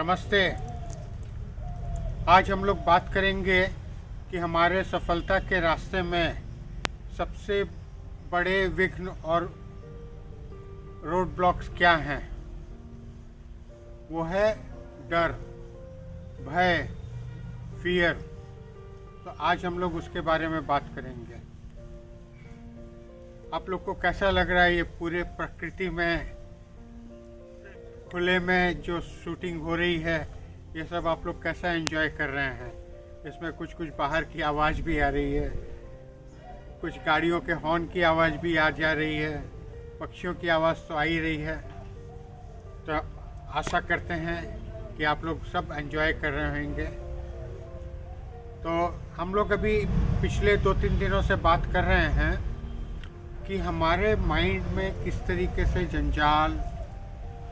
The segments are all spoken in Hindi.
नमस्ते। आज हम लोग बात करेंगे कि हमारे सफलता के रास्ते में सबसे बड़े विघ्न और रोड ब्लॉक्स क्या हैं। वो है डर, भय, फियर। तो आज हम लोग उसके बारे में बात करेंगे। आप लोग को कैसा लग रहा है ये पूरे प्रकृति में खुले में जो शूटिंग हो रही है, ये सब आप लोग कैसा एंजॉय कर रहे हैं। इसमें कुछ कुछ बाहर की आवाज़ भी आ रही है, कुछ गाड़ियों के हॉर्न की आवाज़ भी आ जा रही है, पक्षियों की आवाज़ तो आ ही रही है। तो आशा करते हैं कि आप लोग सब एंजॉय कर रहे होंगे। तो हम लोग अभी पिछले 2-3 दिनों से बात कर रहे हैं कि हमारे माइंड में किस तरीके से जंजाल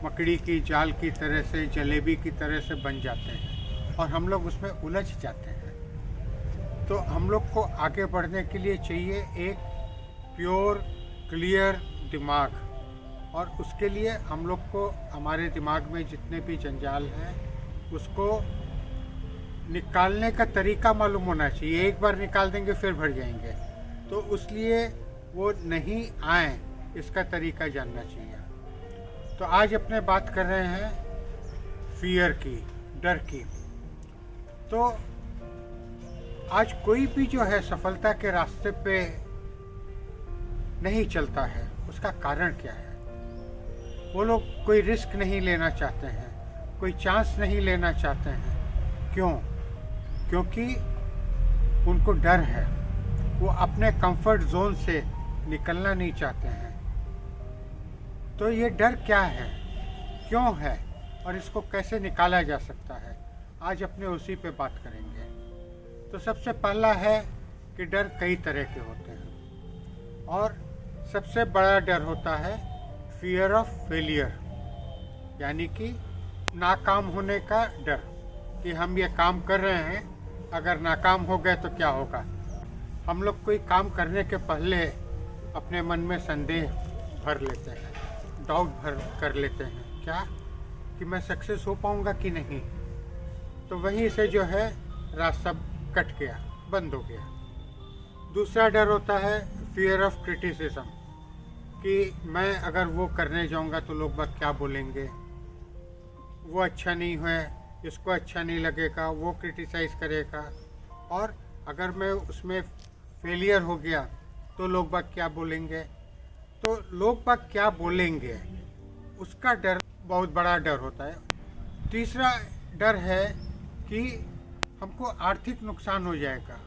मकड़ी की जाल की तरह से, जलेबी की तरह से बन जाते हैं और हम लोग उसमें उलझ जाते हैं। तो हम लोग को आगे बढ़ने के लिए चाहिए एक प्योर क्लियर दिमाग, और उसके लिए हम लोग को हमारे दिमाग में जितने भी जंजाल हैं उसको निकालने का तरीका मालूम होना चाहिए। एक बार निकाल देंगे फिर भर जाएंगे, तो उसलिए वो नहीं आए इसका तरीका जानना चाहिए। तो आज अपने बात कर रहे हैं फियर की, डर की। तो आज कोई भी जो है सफलता के रास्ते पे नहीं चलता है, उसका कारण क्या है। वो लोग कोई रिस्क नहीं लेना चाहते हैं, कोई चांस नहीं लेना चाहते हैं। क्यों? क्योंकि उनको डर है, वो अपने कंफर्ट जोन से निकलना नहीं चाहते हैं। तो ये डर क्या है, क्यों है और इसको कैसे निकाला जा सकता है, आज अपने उसी पे बात करेंगे। तो सबसे पहला है कि डर कई तरह के होते हैं और सबसे बड़ा डर होता है फियर ऑफ फेलियर, यानी कि नाकाम होने का डर कि हम ये काम कर रहे हैं, अगर नाकाम हो गए तो क्या होगा। हम लोग कोई काम करने के पहले अपने मन में संदेह भर लेते हैं, डाउट भर कर लेते हैं, क्या कि मैं सक्सेस हो पाऊंगा कि नहीं। तो वहीं से जो है रास्ता कट गया, बंद हो गया। दूसरा डर होता है फियर ऑफ क्रिटिसिज्म, कि मैं अगर वो करने जाऊंगा तो लोग बात क्या बोलेंगे, वो अच्छा नहीं है, इसको अच्छा नहीं लगेगा, वो क्रिटिसाइज करेगा, और अगर मैं उसमें फेलियर हो गया तो लोग बात क्या बोलेंगे। तो लोग बात क्या बोलेंगे उसका डर बहुत बड़ा डर होता है। तीसरा डर है कि हमको आर्थिक नुकसान हो जाएगा,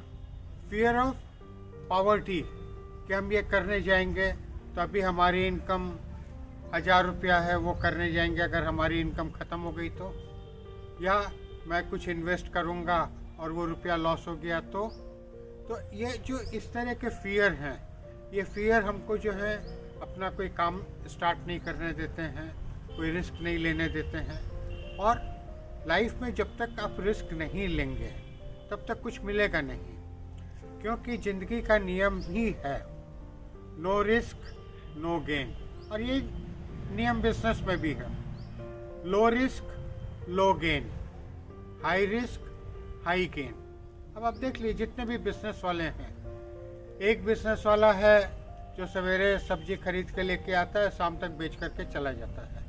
फियर ऑफ पॉवर्टी, कि हम ये करने जाएंगे तो अभी हमारी इनकम 1000 रुपया है, वो करने जाएंगे, अगर हमारी इनकम ख़त्म हो गई तो, या मैं कुछ इन्वेस्ट करूँगा और वो रुपया लॉस हो गया तो ये जो इस तरह के फियर हैं, ये फियर हमको जो है अपना कोई काम स्टार्ट नहीं करने देते हैं, कोई रिस्क नहीं लेने देते हैं। और लाइफ में जब तक आप रिस्क नहीं लेंगे तब तक कुछ मिलेगा नहीं, क्योंकि ज़िंदगी का नियम ही है नो रिस्क नो गेन। और ये नियम बिजनेस में भी है, low risk low gain, high risk high gain. अब आप देख लीजिए जितने भी बिजनेस वाले हैं, एक बिजनेस वाला है जो सवेरे सब्जी खरीद के लेके आता है, शाम तक बेच करके चला जाता है,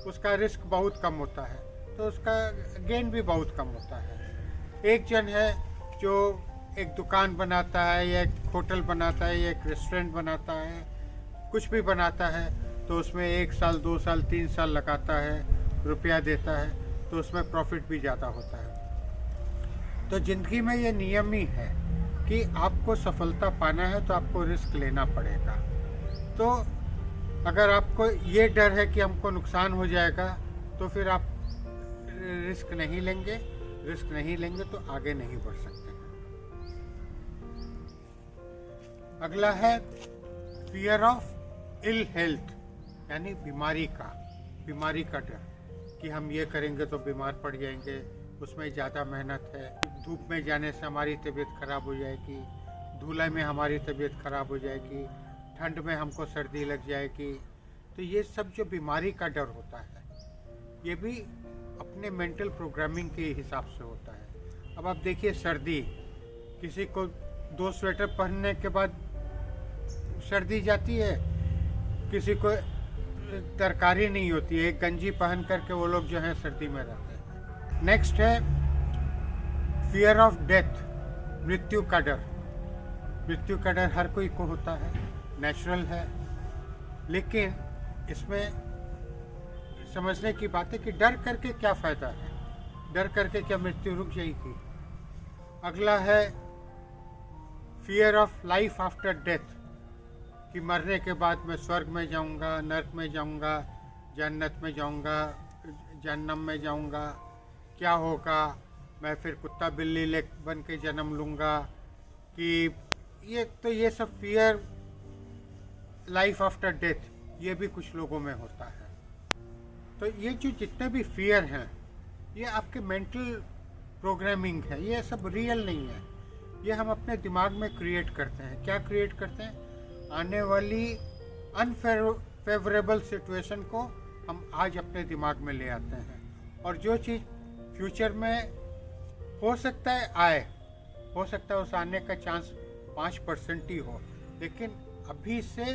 उसका रिस्क बहुत कम होता है तो उसका गेन भी बहुत कम होता है। एक जन है जो एक दुकान बनाता है या एक होटल बनाता है या एक रेस्टोरेंट बनाता है, कुछ भी बनाता है, तो उसमें 1 साल 2 साल 3 साल लगाता है, रुपया देता है, तो उसमें प्रॉफिट भी ज़्यादा होता है। तो ज़िंदगी में ये नियम ही है कि आपको सफलता पाना है तो आपको रिस्क लेना पड़ेगा। तो अगर आपको ये डर है कि हमको नुकसान हो जाएगा तो फिर आप रिस्क नहीं लेंगे, रिस्क नहीं लेंगे तो आगे नहीं बढ़ सकते। अगला है फियर ऑफ इल हेल्थ, यानी बीमारी का डर, कि हम ये करेंगे तो बीमार पड़ जाएंगे, उसमें ज़्यादा मेहनत है, धूप में जाने से हमारी तबीयत खराब हो जाएगी, धूला में हमारी तबीयत खराब हो जाएगी, ठंड में हमको सर्दी लग जाएगी। तो ये सब जो बीमारी का डर होता है, ये भी अपने मेंटल प्रोग्रामिंग के हिसाब से होता है। अब आप देखिए सर्दी, किसी को 2 स्वेटर पहनने के बाद सर्दी जाती है, किसी को तरकारी नहीं होती है, एक गंजी पहन करके वो लोग जो है सर्दी में रहते हैं। नेक्स्ट है फियर ऑफ डेथ, मृत्यु का डर। मृत्यु का डर हर कोई को होता है, नेचुरल है, लेकिन इसमें समझने की बात है कि डर करके क्या फ़ायदा है, डर करके क्या मृत्यु रुक जाएगी। अगला है fear of life after death, कि मरने के बाद मैं स्वर्ग में जाऊंगा, नरक में जाऊंगा, जन्नत में जाऊंगा, जहन्नम में जाऊंगा, क्या होगा, मैं फिर कुत्ता बिल्ली ले बन के जन्म लूँगा, कि ये सब फियर लाइफ आफ्टर डेथ, ये भी कुछ लोगों में होता है। तो ये जो जितने भी फियर हैं, ये आपके मेंटल प्रोग्रामिंग है, ये सब रियल नहीं है, ये हम अपने दिमाग में क्रिएट करते हैं। क्या क्रिएट करते हैं? आने वाली अनफेवरेबल सिचुएशन को हम आज अपने दिमाग में ले आते हैं, और जो चीज़ फ्यूचर में हो सकता है आए, हो सकता है उस आने का चांस 5% ही हो, लेकिन अभी से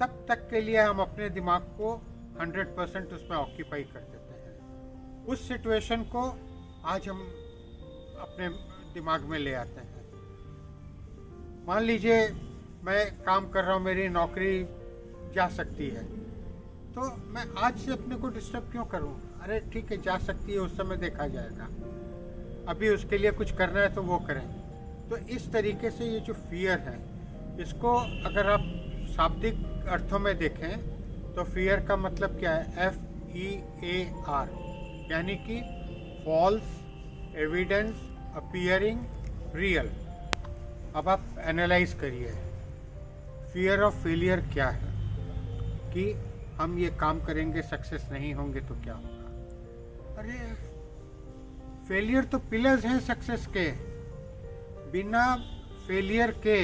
तब तक के लिए हम अपने दिमाग को 100% उसमें ऑक्यूपाई कर देते हैं। उस सिचुएशन को आज हम अपने दिमाग में ले आते हैं। मान लीजिए मैं काम कर रहा हूँ, मेरी नौकरी जा सकती है, तो मैं आज से अपने को डिस्टर्ब क्यों करूँ? अरे ठीक है, जा सकती है, उस समय देखा जाएगा, अभी उसके लिए कुछ करना है तो वो करें। तो इस तरीके से ये जो फियर है, इसको अगर आप शाब्दिक अर्थों में देखें तो फियर का मतलब क्या है? FEAR, यानी कि फॉल्स एविडेंस अपीयरिंग रियल। अब आप एनालाइज करिए, फियर ऑफ फेलियर क्या है, कि हम ये काम करेंगे, सक्सेस नहीं होंगे तो क्या होगा। अरे फेलियर तो पिलर्स हैं सक्सेस के, बिना फेलियर के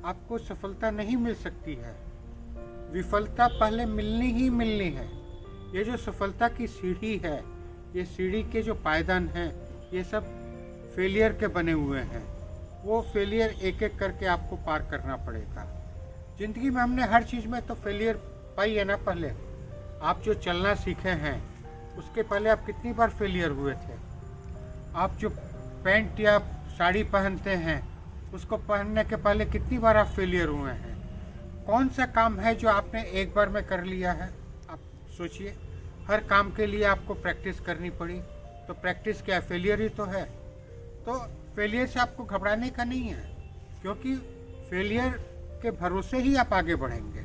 आपको सफलता नहीं मिल सकती है। विफलता पहले मिलनी ही मिलनी है। ये जो सफलता की सीढ़ी है, ये सीढ़ी के जो पायदान हैं, ये सब फेलियर के बने हुए हैं। वो फेलियर एक एक करके आपको पार करना पड़ेगा। ज़िंदगी में हमने हर चीज़ में तो फेलियर पाई है ना। पहले आप जो चलना सीखे हैं, उसके पहले आप कितनी बार फेलियर हुए थे? आप जो पैंट या साड़ी पहनते हैं, उसको पहनने के पहले कितनी बार आप फेलियर हुए हैं? कौन सा काम है जो आपने एक बार में कर लिया है? आप सोचिए, हर काम के लिए आपको प्रैक्टिस करनी पड़ी, तो प्रैक्टिस क्या है? फेलियर ही तो है। तो फेलियर से आपको घबराने का नहीं है, क्योंकि फेलियर के भरोसे ही आप आगे बढ़ेंगे।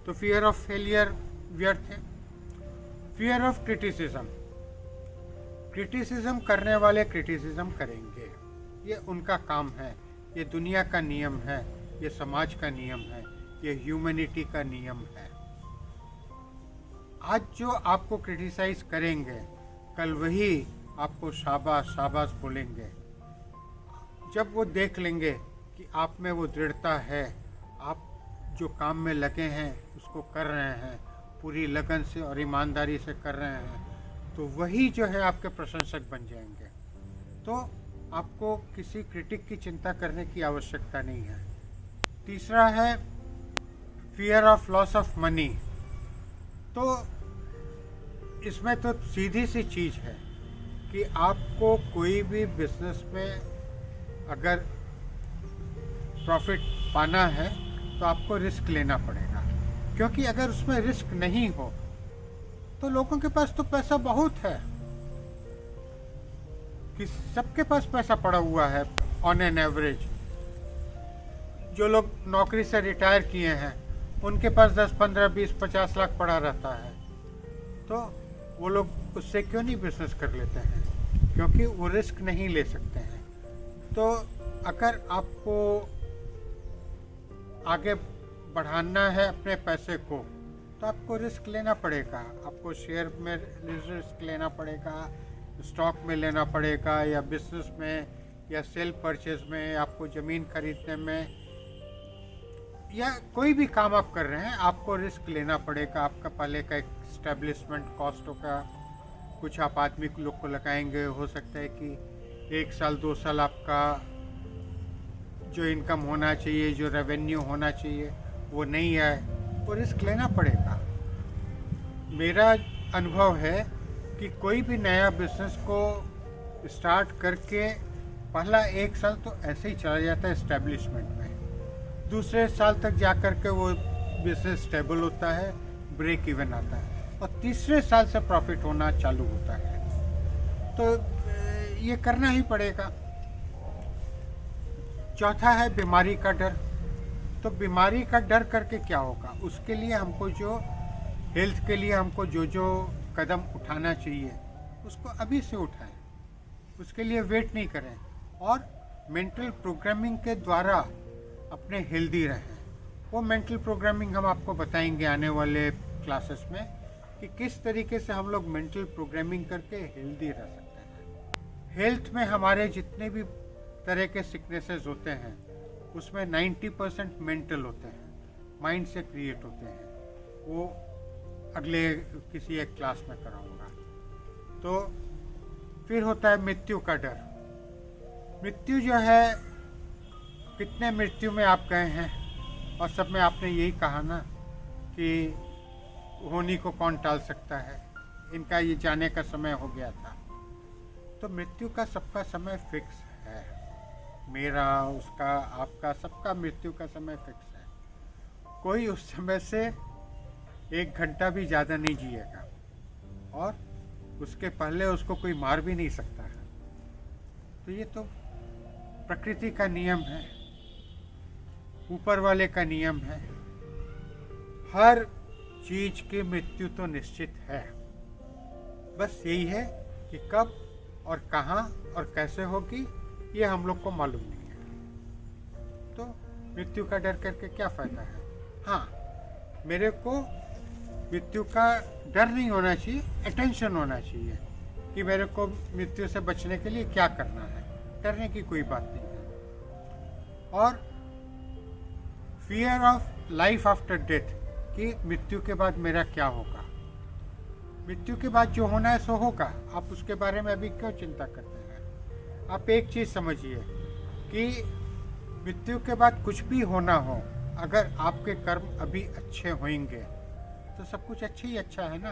तो फियर ऑफ फेलियर व्यर्थ है। फियर ऑफ क्रिटिसिज्म, क्रिटिसिज्म करने वाले क्रिटिसिज्म करेंगे, ये उनका काम है, ये दुनिया का नियम है, ये समाज का नियम है, ये ह्यूमैनिटी का नियम है। आज जो आपको क्रिटिसाइज करेंगे, कल वही आपको शाबाश शाबाश बोलेंगे। जब वो देख लेंगे कि आप में वो दृढ़ता है, आप जो काम में लगे हैं उसको कर रहे हैं, पूरी लगन से और ईमानदारी से कर रहे हैं, तो वही जो है आपके प्रशंसक बन जाएंगे। तो आपको किसी क्रिटिक की चिंता करने की आवश्यकता नहीं है। तीसरा है fear of loss of money. तो इसमें तो सीधी सी चीज़ है कि आपको कोई भी बिजनेस में अगर प्रॉफिट पाना है तो आपको रिस्क लेना पड़ेगा, क्योंकि अगर उसमें रिस्क नहीं हो तो लोगों के पास तो पैसा बहुत है, कि सबके पास पैसा पड़ा हुआ है ऑन एन एवरेज। जो लोग नौकरी से रिटायर किए हैं उनके पास 10, 15, 20, 50 लाख पड़ा रहता है, तो वो लोग उससे क्यों नहीं बिजनेस कर लेते हैं? क्योंकि वो रिस्क नहीं ले सकते हैं। तो अगर आपको आगे बढ़ाना है अपने पैसे को, तो आपको रिस्क लेना पड़ेगा। आपको शेयर में रिस्क लेना पड़ेगा, स्टॉक में लेना पड़ेगा, या बिजनेस में, या सेल परचेज में, आपको ज़मीन खरीदने में। या कोई भी काम आप कर रहे हैं, आपको रिस्क लेना पड़ेगा। आपका पहले का एस्टेब्लिशमेंट कॉस्ट होगा, कुछ आप आदमी लोग को लगाएंगे, हो सकता है कि 1 साल 2 साल आपका जो इनकम होना चाहिए, जो रेवेन्यू होना चाहिए वो नहीं आए, वो रिस्क लेना पड़ेगा। मेरा अनुभव है कि कोई भी नया बिजनेस को स्टार्ट करके पहला 1 साल तो ऐसे ही चला जाता है एस्टेब्लिशमेंट में, दूसरे साल तक जा कर के वो बिजनेस स्टेबल होता है, ब्रेक इवन आता है, और तीसरे साल से प्रॉफिट होना चालू होता है। तो ये करना ही पड़ेगा। चौथा है बीमारी का डर। तो बीमारी का डर करके क्या होगा, उसके लिए हमको जो हेल्थ के लिए हमको जो कदम उठाना चाहिए उसको अभी से उठाएं, उसके लिए वेट नहीं करें, और मेंटल प्रोग्रामिंग के द्वारा अपने हेल्दी रहें। वो मेंटल प्रोग्रामिंग हम आपको बताएंगे आने वाले क्लासेस में कि किस तरीके से हम लोग मेंटल प्रोग्रामिंग करके हेल्दी रह सकते हैं। हेल्थ में हमारे जितने भी तरह के सिकनेसेस होते हैं उसमें 90% मेंटल होते हैं, माइंड से क्रिएट होते हैं। वो अगले किसी एक क्लास में कराऊंगा। तो फिर होता है मृत्यु का डर। मृत्यु जो है, कितने मृत्यु में आप गए हैं और सब में आपने यही कहा ना कि होनी को कौन टाल सकता है, इनका ये जाने का समय हो गया था। तो मृत्यु का सबका समय फिक्स है, मेरा, उसका, आपका, सबका मृत्यु का समय फिक्स है। कोई उस समय से 1 घंटा भी ज़्यादा नहीं जिएगा, और उसके पहले उसको कोई मार भी नहीं सकता है। तो ये तो प्रकृति का नियम है, ऊपर वाले का नियम है। हर चीज की मृत्यु तो निश्चित है, बस यही है कि कब और कहाँ और कैसे होगी ये हम लोग को मालूम नहीं है। तो मृत्यु का डर करके क्या फायदा है। हाँ, मेरे को मृत्यु का डर नहीं होना चाहिए, अटेंशन होना चाहिए कि मेरे को मृत्यु से बचने के लिए क्या करना है। डरने की कोई बात नहीं है। और fear of life after death, कि मृत्यु के बाद मेरा क्या होगा। मृत्यु के बाद जो होना है सो होगा, आप उसके बारे में अभी क्यों चिंता करते हैं। आप एक चीज़ समझिए कि मृत्यु के बाद कुछ भी होना हो, अगर आपके कर्म अभी अच्छे होंगे तो सब कुछ अच्छा ही अच्छा है ना।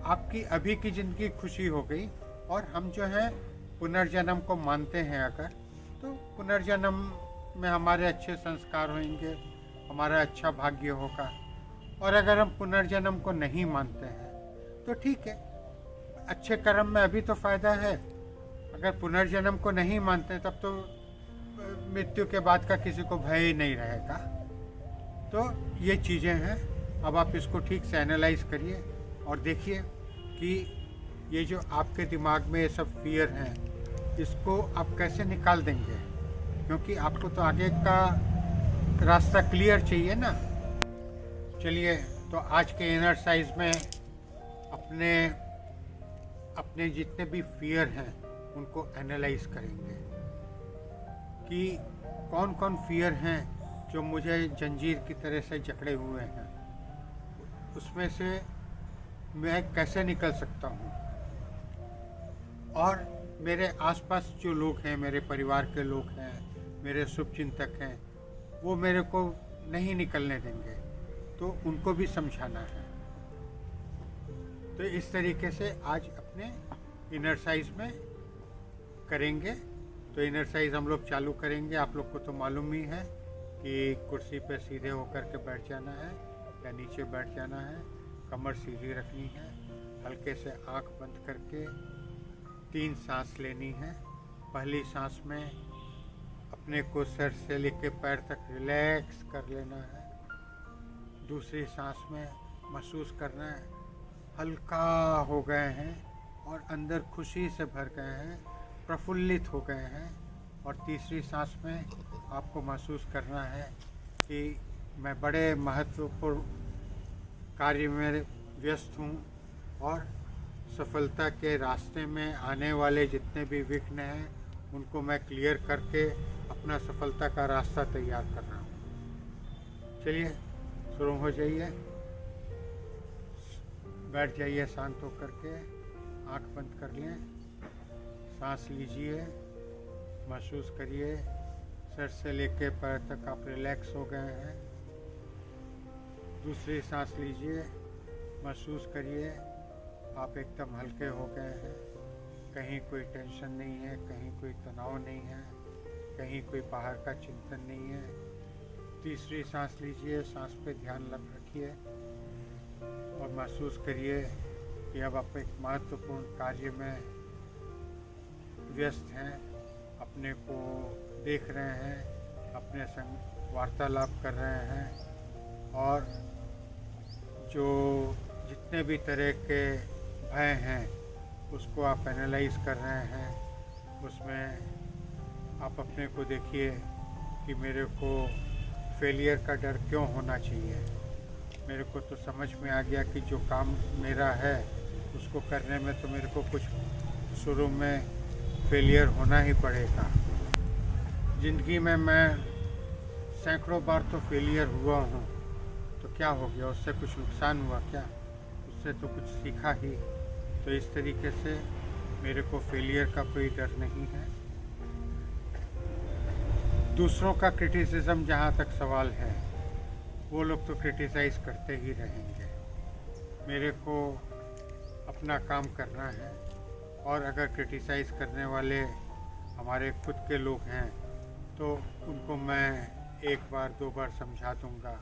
आपकी अभी की ज़िंदगी खुशी हो गई, और हम जो है पुनर्जन्म को मानते हैं अगर, तो पुनर्जन्म में हमारे अच्छे संस्कार होंगे, हमारा अच्छा भाग्य होगा। और अगर हम पुनर्जन्म को नहीं मानते हैं तो ठीक है, अच्छे कर्म में अभी तो फ़ायदा है। अगर पुनर्जन्म को नहीं मानते तब तो मृत्यु के बाद का किसी को भय ही नहीं रहेगा। तो ये चीज़ें हैं, अब आप इसको ठीक से एनालाइज करिए और देखिए कि ये जो आपके दिमाग में ये सब फियर हैं, इसको आप कैसे निकाल देंगे, क्योंकि आपको तो आगे का रास्ता क्लियर चाहिए ना। चलिए, तो आज के एक्सरसाइज में अपने जितने भी फियर हैं उनको एनालाइज करेंगे कि कौन कौन फियर हैं जो मुझे जंजीर की तरह से जकड़े हुए हैं, उसमें से मैं कैसे निकल सकता हूँ। और मेरे आसपास जो लोग हैं, मेरे परिवार के लोग हैं, मेरे शुभचिंतक हैं, वो मेरे को नहीं निकलने देंगे, तो उनको भी समझाना है। तो इस तरीके से आज अपने एक्सरसाइज में करेंगे। तो एक्सरसाइज हम लोग चालू करेंगे। आप लोग को तो मालूम ही है कि कुर्सी पर सीधे होकर के बैठ जाना है या नीचे बैठ जाना है, कमर सीधी रखनी है, हल्के से आंख बंद करके 3 सांस लेनी है। पहली सांस में अपने को सर से लेकर पैर तक रिलैक्स कर लेना है। दूसरी सांस में महसूस करना है हल्का हो गए हैं और अंदर खुशी से भर गए हैं, प्रफुल्लित हो गए हैं। और तीसरी सांस में आपको महसूस करना है कि मैं बड़े महत्वपूर्ण कार्य में व्यस्त हूँ और सफलता के रास्ते में आने वाले जितने भी विघ्न हैं उनको मैं क्लियर करके अपना सफलता का रास्ता तैयार कर रहा हूँ। चलिए शुरू हो जाइए, बैठ जाइए शांत होकर के, आँख बंद कर लें, सांस लीजिए, महसूस करिए सर से लेके पैर तक आप रिलैक्स हो गए हैं। दूसरी सांस लीजिए, महसूस करिए आप एकदम हल्के हो गए हैं, कहीं कोई टेंशन नहीं है, कहीं कोई तनाव नहीं है, कहीं कोई बाहर का चिंतन नहीं है। तीसरी सांस लीजिए, सांस पे ध्यान रखिए और महसूस करिए कि अब आप एक महत्वपूर्ण कार्य में व्यस्त हैं, अपने को देख रहे हैं, अपने संग वार्तालाप कर रहे हैं और जो जितने भी तरह के भय हैं उसको आप एनालाइज कर रहे हैं। उसमें आप अपने को देखिए कि मेरे को फेलियर का डर क्यों होना चाहिए। मेरे को तो समझ में आ गया कि जो काम मेरा है उसको करने में तो मेरे को कुछ शुरू में फेलियर होना ही पड़ेगा। ज़िंदगी में मैं सैकड़ों बार तो फेलियर हुआ हूँ, तो क्या हो गया, उससे कुछ नुकसान हुआ क्या? उससे तो कुछ सीखा ही। तो इस तरीके से मेरे को फेलियर का कोई डर नहीं है। दूसरों का क्रिटिसिज्म जहाँ तक सवाल है, वो लोग तो क्रिटिसाइज़ करते ही रहेंगे। मेरे को अपना काम करना है और अगर क्रिटिसाइज़ करने वाले हमारे खुद के लोग हैं तो उनको मैं एक बार दो बार समझा दूंगा।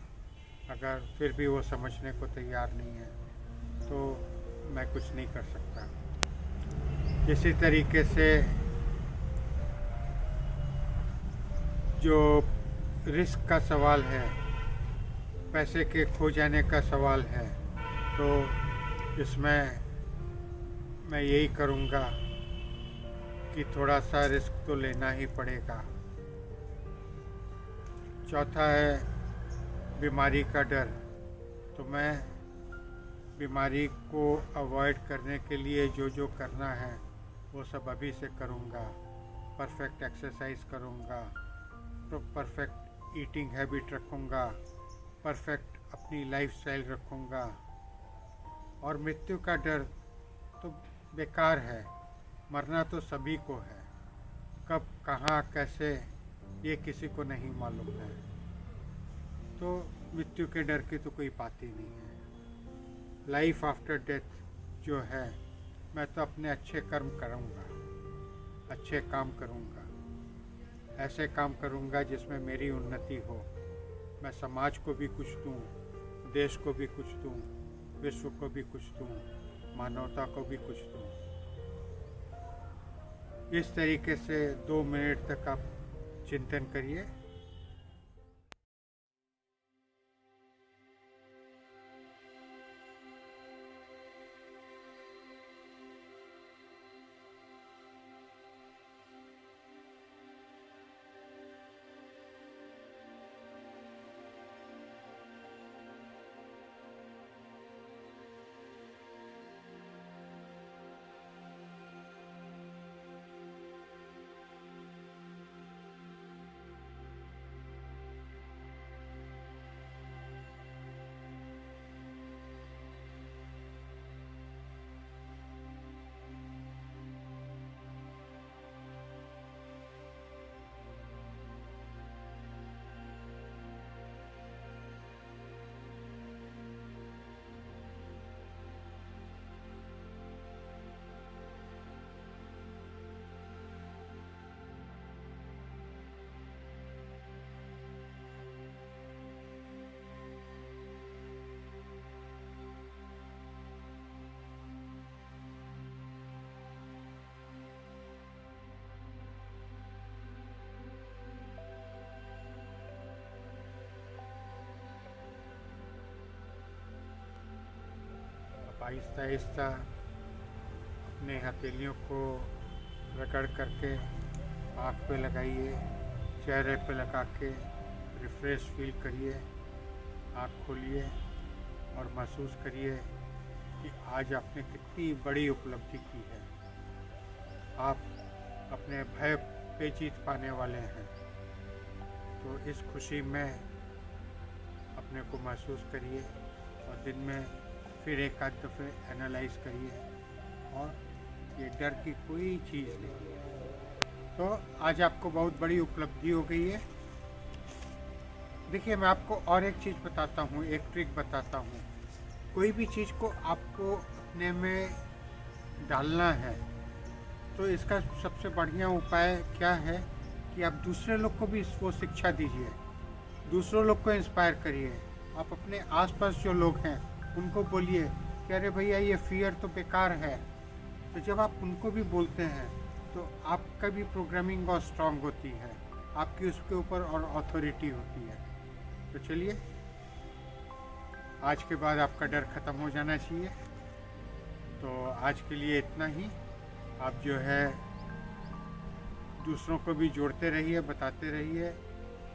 अगर फिर भी वो समझने को तैयार नहीं है तो मैं कुछ नहीं कर सकता। इसी तरीके से जो रिस्क का सवाल है, पैसे के खो जाने का सवाल है, तो इसमें मैं यही करूँगा कि थोड़ा सा रिस्क तो लेना ही पड़ेगा। चौथा है बीमारी का डर। तो मैं बीमारी को अवॉइड करने के लिए जो जो करना है वो सब अभी से करूँगा। परफेक्ट एक्सरसाइज करूँगा, तो परफेक्ट ईटिंग हैबिट रखूँगा, परफेक्ट अपनी लाइफस्टाइल रखूँगा। और मृत्यु का डर तो बेकार है, मरना तो सभी को है, कब कहाँ कैसे ये किसी को नहीं मालूम है। तो मृत्यु के डर की तो कोई बात ही नहीं है। लाइफ आफ्टर डेथ जो है, मैं तो अपने अच्छे कर्म करूँगा, अच्छे काम करूँगा, ऐसे काम करूँगा जिसमें मेरी उन्नति हो। मैं समाज को भी कुछ दूँ, देश को भी कुछ दूँ, विश्व को भी कुछ दूँ, मानवता को भी कुछ दूँ। इस तरीके से 2 मिनट तक आप चिंतन करिए। आहिस्ता आहिस्ता अपने हथेलियों को रगड़ करके आँख पे लगाइए, चेहरे पे लगा के रिफ्रेश फील करिए। आँख खोलिए और महसूस करिए कि आज आपने कितनी बड़ी उपलब्धि की है। आप अपने भय पे जीत पाने वाले हैं। तो इस खुशी में अपने को महसूस करिए और दिन में फिर एक आध दफ़े एनालाइज करिए, और ये डर की कोई चीज़ नहीं है। तो आज आपको बहुत बड़ी उपलब्धि हो गई है। देखिए, मैं आपको और एक चीज़ बताता हूँ, एक ट्रिक बताता हूँ। कोई भी चीज़ को आपको अपने में डालना है तो इसका सबसे बढ़िया उपाय क्या है कि आप दूसरे लोग को भी वो शिक्षा दीजिए, दूसरों लोग को इंस्पायर करिए। आप अपने आसपास जो लोग हैं उनको बोलिए कि अरे भैया ये फियर तो बेकार है। तो जब आप उनको भी बोलते हैं तो आपका भी प्रोग्रामिंग और स्ट्रांग होती है, आपकी उसके ऊपर और अथॉरिटी होती है। तो चलिए, आज के बाद आपका डर ख़त्म हो जाना चाहिए। तो आज के लिए इतना ही। आप जो है दूसरों को भी जोड़ते रहिए, बताते रहिए,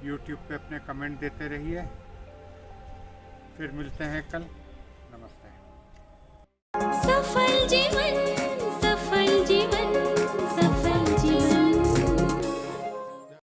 YouTube पे अपने कमेंट देते रहिए। फिर मिलते हैं कल। नमस्ते।